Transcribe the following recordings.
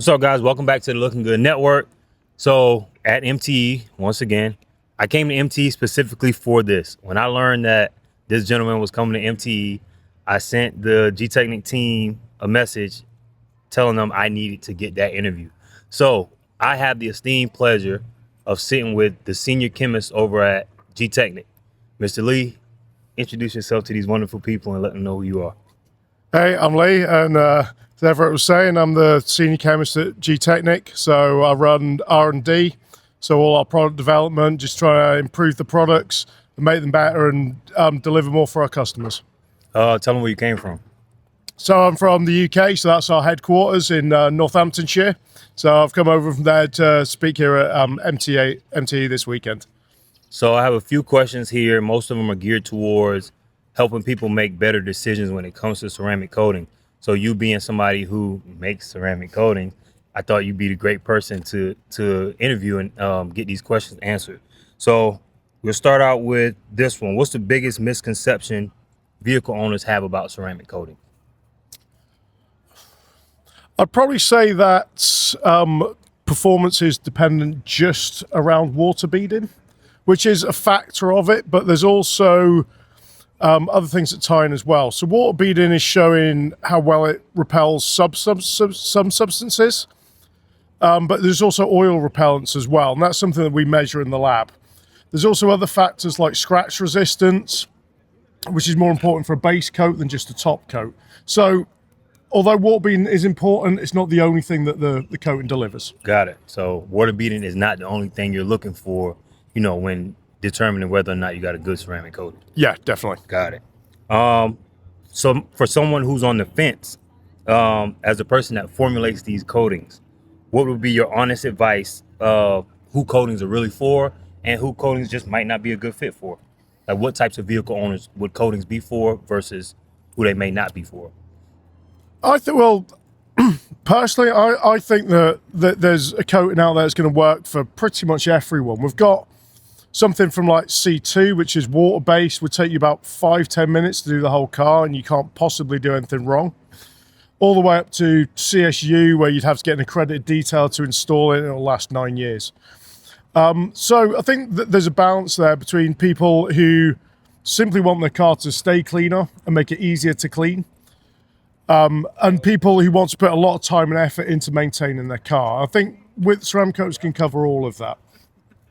What's up, guys? Welcome back to the Looking Good Network. So at MTE, once again, I came to MTE specifically for this. When I learned that this gentleman was coming to MTE, I sent the Gtechniq team a message telling them I needed to get that interview. So I have the esteemed pleasure of sitting with the senior chemist over at Gtechniq. Mr. Lee, introduce yourself to these wonderful people and let them know who you are. Hey, I'm Lee, and as Everett was saying, I'm the senior chemist at Gtechniq. So I run R&D, so all our product development, just trying to improve the products and make them better and deliver more for our customers. Tell them where you came from. So I'm from the UK, so that's our headquarters in Northamptonshire. So I've come over from there to speak here at MTE this weekend. So I have a few questions here. Most of them are geared towards helping people make better decisions when it comes to ceramic coating. So you being somebody who makes ceramic coating, I thought you'd be the great person to interview and get these questions answered. So we'll start out with this one. What's the biggest misconception vehicle owners have about ceramic coating? I'd probably say that performance is dependent just around water beading, which is a factor of it, but there's also other things that tie in as well. So water beading is showing how well it repels some substances, but there's also oil repellents as well, and that's something that we measure in the lab. There's also other factors like scratch resistance, which is more important for a base coat than just a top coat. So although water beading is important, it's not the only thing that the coating delivers. Got it. So water beading is not the only thing you're looking for, when determining whether or not you got a good ceramic coating. Yeah, definitely. Got it. So for someone who's on the fence, as a person that formulates these coatings, what would be your honest advice of who coatings are really for and who coatings just might not be a good fit for? Like what types of vehicle owners would coatings be for versus who they may not be for? I think, well, personally, I think that there's a coating out there that's going to work for pretty much everyone. We've got something from like C2, which is water-based, would take you about 5-10 minutes to do the whole car, and you can't possibly do anything wrong. All the way up to CSU, where you'd have to get an accredited detailer to install it, and it'll last 9 years. So I think that there's a balance there between people who simply want their car to stay cleaner and make it easier to clean, and people who want to put a lot of time and effort into maintaining their car. I think with ceramic coatings can cover all of that.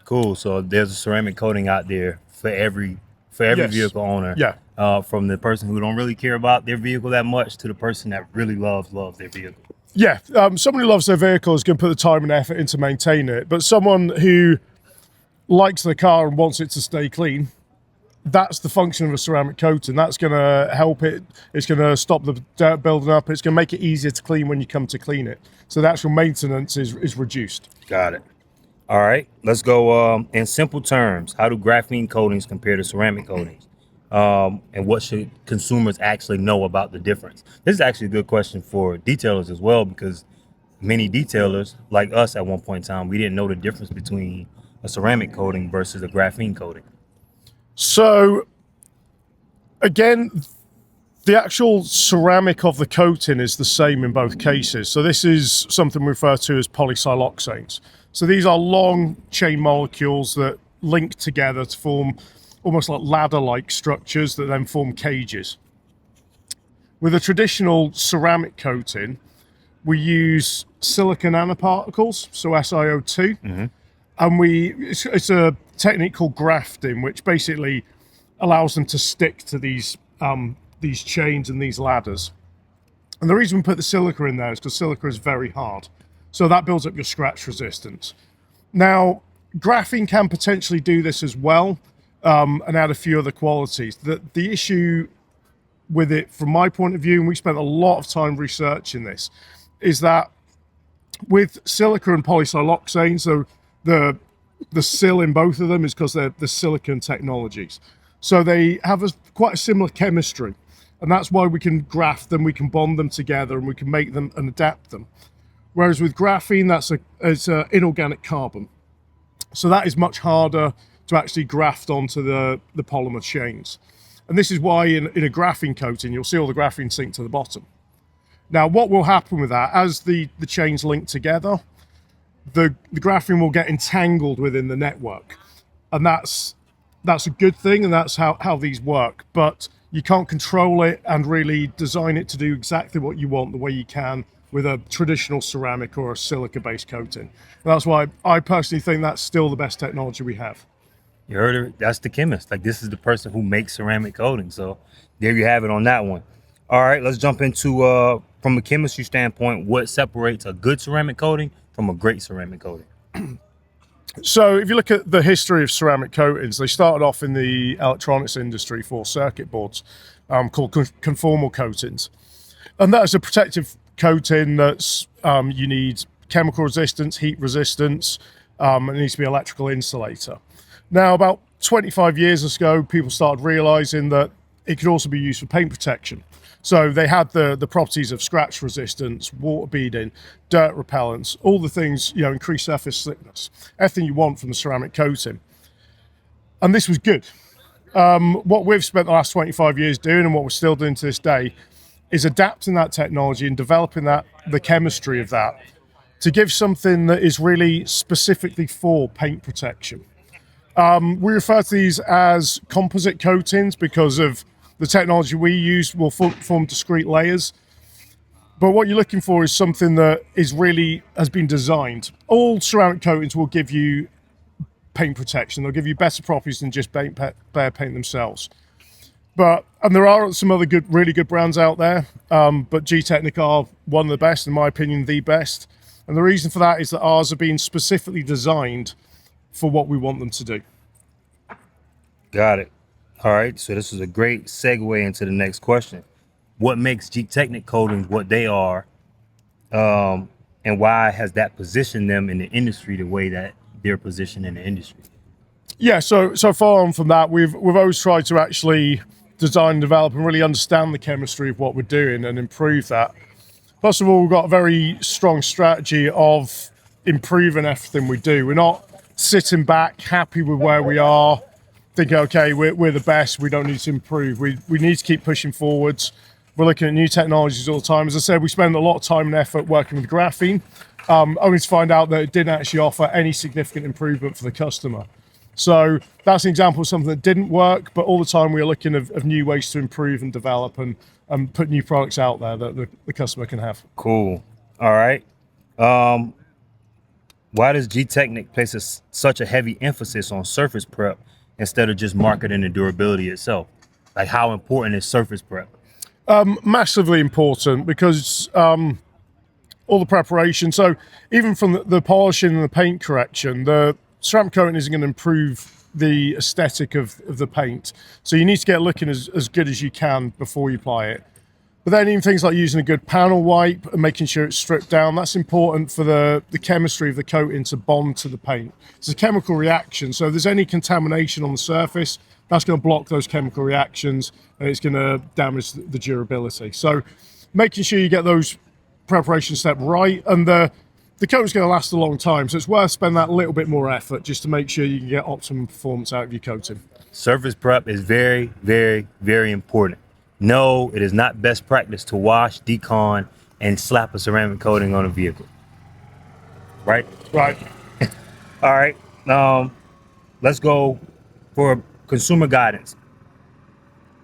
Cool. So there's a ceramic coating out there for every Yes. vehicle owner. Yeah. From the person who don't really care about their vehicle that much to the person that really loves their vehicle. Yeah, someone who loves their vehicle is going to put the time and effort into maintaining it. But someone who likes their car and wants it to stay clean, that's the function of a ceramic coating. That's going to help it. It's going to stop the dirt building up. It's going to make it easier to clean when you come to clean it. So the actual maintenance is reduced. Got it. All right, let's go in simple terms. How do graphene coatings compare to ceramic coatings? And what should consumers actually know about the difference? This is actually a good question for detailers as well, because many detailers, like us at one point in time, we didn't know the difference between a ceramic coating versus a graphene coating. So, again, the actual ceramic of the coating is the same in both cases. So this is something we refer to as polysiloxanes. So these are long chain molecules that link together to form almost like ladder-like structures that then form cages. With a traditional ceramic coating, we use silica nanoparticles, so SiO2, and it's a technique called grafting, which basically allows them to stick to these chains and these ladders. And the reason we put the silica in there is because silica is very hard. So that builds up your scratch resistance. Now, graphene can potentially do this as well, and add a few other qualities. The issue with it, from my point of view, and we spent a lot of time researching this, is that with silica and polysiloxane, so the sil in both of them is because they're the silicon technologies. So they have quite a similar chemistry, and that's why we can graft them, we can bond them together, and we can make them and adapt them. Whereas with graphene, it's an inorganic carbon. So that is much harder to actually graft onto the polymer chains. And this is why in a graphene coating, you'll see all the graphene sink to the bottom. Now, what will happen with that, as the chains link together, the graphene will get entangled within the network. And that's a good thing, and that's how these work. But you can't control it and really design it to do exactly what you want the way you can with a traditional ceramic or a silica-based coating. And that's why I personally think that's still the best technology we have. You heard it. That's the chemist. Like, this is the person who makes ceramic coating. So there you have it on that one. All right, let's jump into from a chemistry standpoint, what separates a good ceramic coating from a great ceramic coating. So if you look at the history of ceramic coatings, they started off in the electronics industry for circuit boards, called conformal coatings. And that is a protective coating that's, you need chemical resistance, heat resistance, and it needs to be electrical insulator. Now, about 25 years ago, people started realizing that it could also be used for paint protection. So they had the properties of scratch resistance, water beading, dirt repellents, all the things, increased surface thickness, everything you want from the ceramic coating. And this was good. What we've spent the last 25 years doing, and what we're still doing to this day, is adapting that technology and developing the chemistry of that to give something that is really specifically for paint protection. We refer to these as composite coatings because of the technology we use will form discrete layers. But what you're looking for is something that has been designed. All ceramic coatings will give you paint protection. They'll give you better properties than just bare paint themselves. And there are some other really good brands out there, but Gtechniq are one of the best, in my opinion, the best. And the reason for that is that ours are being specifically designed for what we want them to do. Got it. All right, so this is a great segue into the next question. What makes Gtechniq coatings what they are, and why has that positioned them in the industry the way that they're positioned in the industry? Yeah, so far on from that, we've always tried to actually design, develop, and really understand the chemistry of what we're doing and improve that. First of all, we've got a very strong strategy of improving everything we do. We're not sitting back, happy with where we are, thinking, okay, we're the best, we don't need to improve. We need to keep pushing forwards. We're looking at new technologies all the time. As I said, we spend a lot of time and effort working with graphene, only to find out that it didn't actually offer any significant improvement for the customer. So that's an example of something that didn't work, but all the time we are looking at new ways to improve and develop and put new products out there that the customer can have. Cool. All right. Why does Gtechniq place such a heavy emphasis on surface prep instead of just marketing the durability itself? Like, how important is surface prep? Massively important, because all the preparation. So even from the polishing and the paint correction, the ceramic coating isn't going to improve the aesthetic of the paint. So you need to get looking as good as you can before you apply it. But then even things like using a good panel wipe and making sure it's stripped down, that's important for the chemistry of the coating to bond to the paint. It's a chemical reaction, so if there's any contamination on the surface, that's going to block those chemical reactions and it's going to damage the durability. So making sure you get those preparation steps right, and the coating's going to last a long time, so it's worth spending that little bit more effort just to make sure you can get optimum performance out of your coating. Surface prep is very, very, very important. No, it is not best practice to wash, decon, and slap a ceramic coating on a vehicle. Right? Right. All right. Let's go for consumer guidance.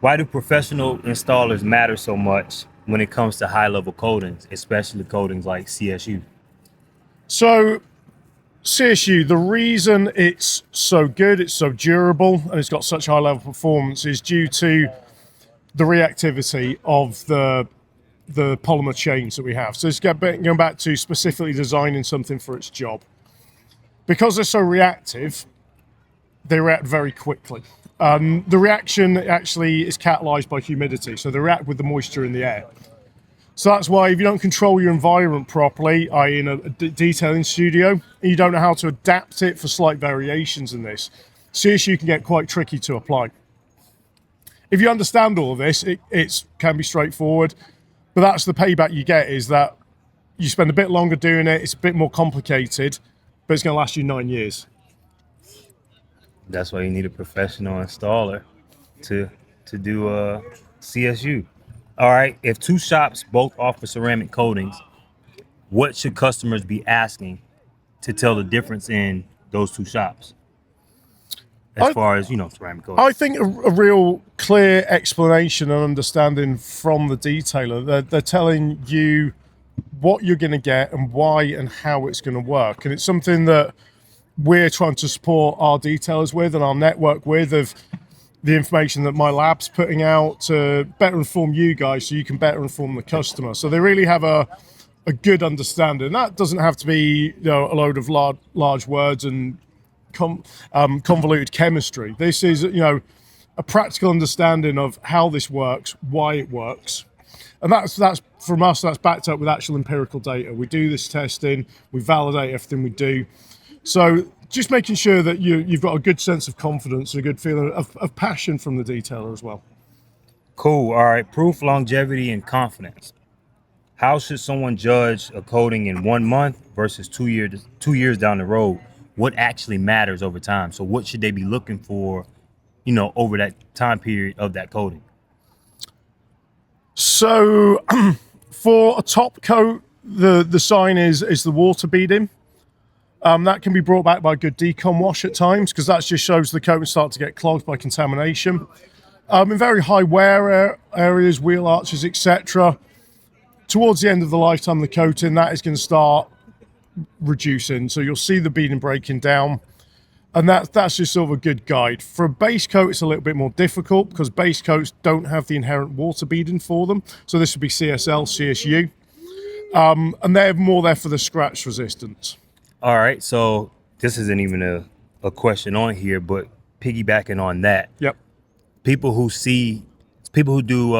Why do professional installers matter so much when it comes to high-level coatings, especially coatings like CSU? So CSU, the reason it's so good, it's so durable, and it's got such high level performance is due to the reactivity of the polymer chains that we have. So it's going back to specifically designing something for its job. Because they're so reactive, they react very quickly. The reaction actually is catalyzed by humidity, so they react with the moisture in the air. So that's why if you don't control your environment properly, i.e. in a detailing studio, and you don't know how to adapt it for slight variations in this, CSU can get quite tricky to apply. If you understand all of this, it can be straightforward, but that's the payback you get, is that you spend a bit longer doing it, it's a bit more complicated, but it's going to last you 9 years. That's why you need a professional installer to do CSU. All right. If two shops both offer ceramic coatings, what should customers be asking to tell the difference in those two shops as I, far as ceramic I coatings? think a real clear explanation and understanding from the detailer. They're telling you what you're going to get and why and how it's going to work. And it's something that we're trying to support our detailers with and our network with, of the information that my lab's putting out to better inform you guys so you can better inform the customer. So they really have a good understanding. That doesn't have to be a load of large words and convoluted chemistry. This is a practical understanding of how this works, why it works, and that's from us. That's backed up with actual empirical data. We do this testing, we validate everything we do. So just making sure that you've got a good sense of confidence, a good feeling of passion from the detailer as well. Cool. All right. Proof, longevity, and confidence. How should someone judge a coating in 1 month versus 2 years? 2 years down the road, what actually matters over time? So, what should they be looking for, over that time period of that coating? So for a top coat, the sign is the water beading. That can be brought back by a good decon wash at times, because that just shows the coating start to get clogged by contamination. In very high wear areas, wheel arches, etc., towards the end of the lifetime of the coating, that is going to start reducing. So you'll see the beading breaking down, and that's just sort of a good guide. For a base coat, it's a little bit more difficult because base coats don't have the inherent water beading for them. So this would be CSL, CSU, and they're more there for the scratch resistance. All right. So, this isn't even a question on here, but piggybacking on that, Yep. people who do,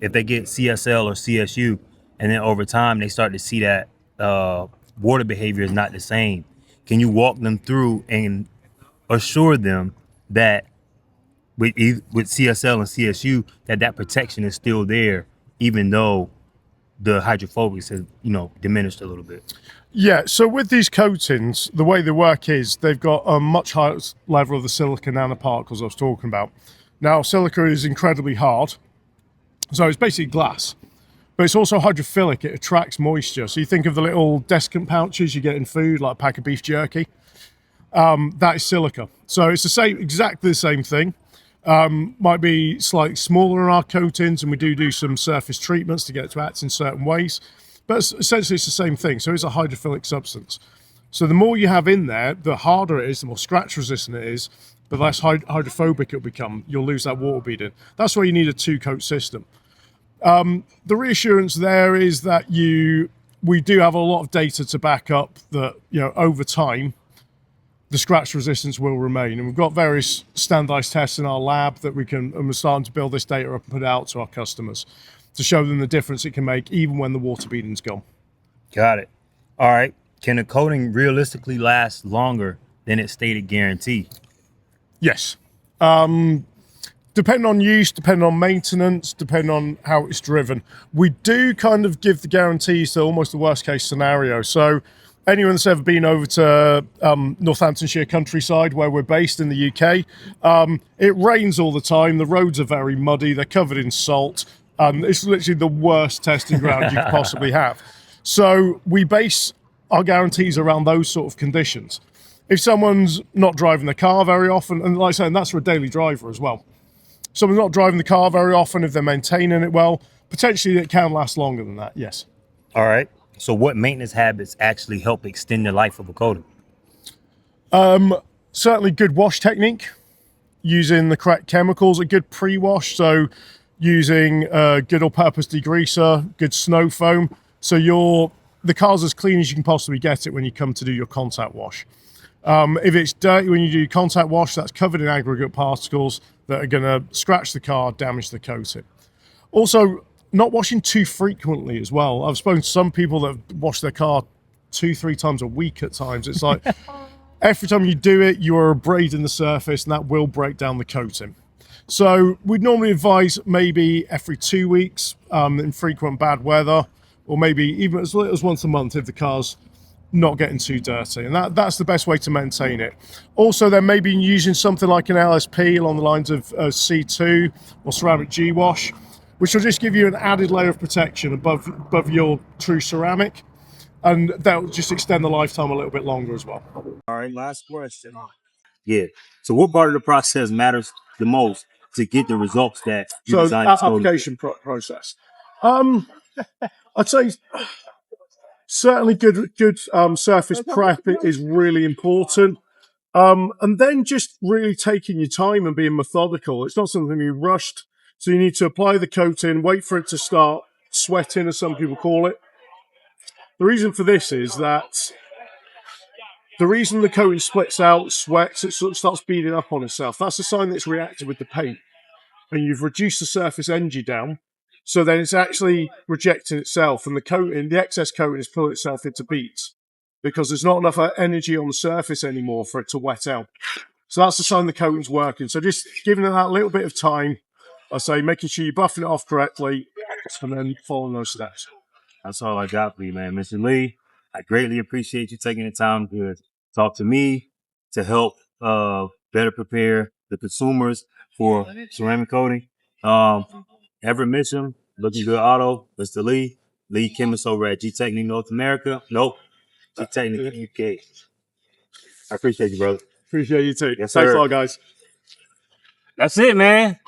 if they get CSL or CSU, and then over time they start to see that water behavior is not the same. Can you walk them through and assure them that with CSL and CSU that protection is still there, even though the hydrophobics has diminished a little bit? Yeah, so with these coatings, the way they work is they've got a much higher level of the silica nanoparticles I was talking about. Now, silica is incredibly hard, so it's basically glass, but it's also hydrophilic. It attracts moisture. So you think of the little desiccant pouches you get in food, like a pack of beef jerky. That is silica. So it's exactly the same thing. Might be slightly smaller in our coatings, and we do some surface treatments to get it to act in certain ways. But essentially, it's the same thing. So it's a hydrophilic substance. So the more you have in there, the harder it is, the more scratch resistant it is, the less hydrophobic it'll become. You'll lose that water beading. That's why you need a two-coat system. The reassurance there is that we do have a lot of data to back up that over time the scratch resistance will remain, and we've got various standardized tests in our lab that and we're starting to build this data up and put it out to our customers to show them the difference it can make even when the water beading's gone. Got it. All right. Can a coating realistically last longer than its stated guarantee? Yes. Depending on use, depending on maintenance, depending on how it's driven. We do kind of give the guarantees to almost the worst case scenario. So anyone that's ever been over to Northamptonshire countryside, where we're based in the UK, it rains all the time. The roads are very muddy. They're covered in salt. It's literally the worst testing ground you could possibly have. So we base our guarantees around those sort of conditions. If someone's not driving the car very often, and like I said, and that's for a daily driver as well. Someone's not driving the car very often, if they're maintaining it well, potentially it can last longer than that, yes. All right. So what maintenance habits actually help extend the life of a coating? Certainly good wash technique, using the correct chemicals, a good pre-wash, so using a good all-purpose degreaser, good snow foam, so the car's as clean as you can possibly get it when you come to do your contact wash. If it's dirty when you do contact wash, that's covered in aggregate particles that are going to scratch the car, damage the coating. Also, not washing too frequently as well. I've spoken to some people that wash their car 2-3 times a week at times. It's like every time you do it, you are abrading the surface, and that will break down the coating. So we'd normally advise maybe every 2 weeks in frequent bad weather, or maybe even as little as once a month if the car's not getting too dirty, and that's the best way to maintain it. Also, then maybe using something like an LSP along the lines of C2 or ceramic G wash. which will just give you an added layer of protection above your true ceramic, and that will just extend the lifetime a little bit longer as well. All right, last question. Yeah. So what part of the process matters the most to get the results that you So designed? application process. I'd say certainly good surface prep is really important. And then just really taking your time and being methodical. It's not something you rushed. So you need to apply the coating, wait for it to start sweating, as some people call it. The reason for this is that the reason the coating splits out, sweats, it sort of starts beating up on itself. That's a sign that it's reacted with the paint. And you've reduced the surface energy down. So then it's actually rejecting itself. And the coating, the excess coating is pulling itself into beads because there's not enough energy on the surface anymore for it to wet out. So that's the sign the coating's working. So just giving it that little bit of time, I say making sure you're buffing it off correctly and then following those steps. That's all I got for you, man. Mr. Lee, I greatly appreciate you taking the time to talk to me to help better prepare the consumers for ceramic coating. Everett Mitchum, Looking Good Auto, Mr. Lee, lead chemist over at Gtechniq North America. Nope, Gtechniq UK. I appreciate you, brother. Appreciate you too. Yes, Thanks sir. a lot, guys. That's it, man.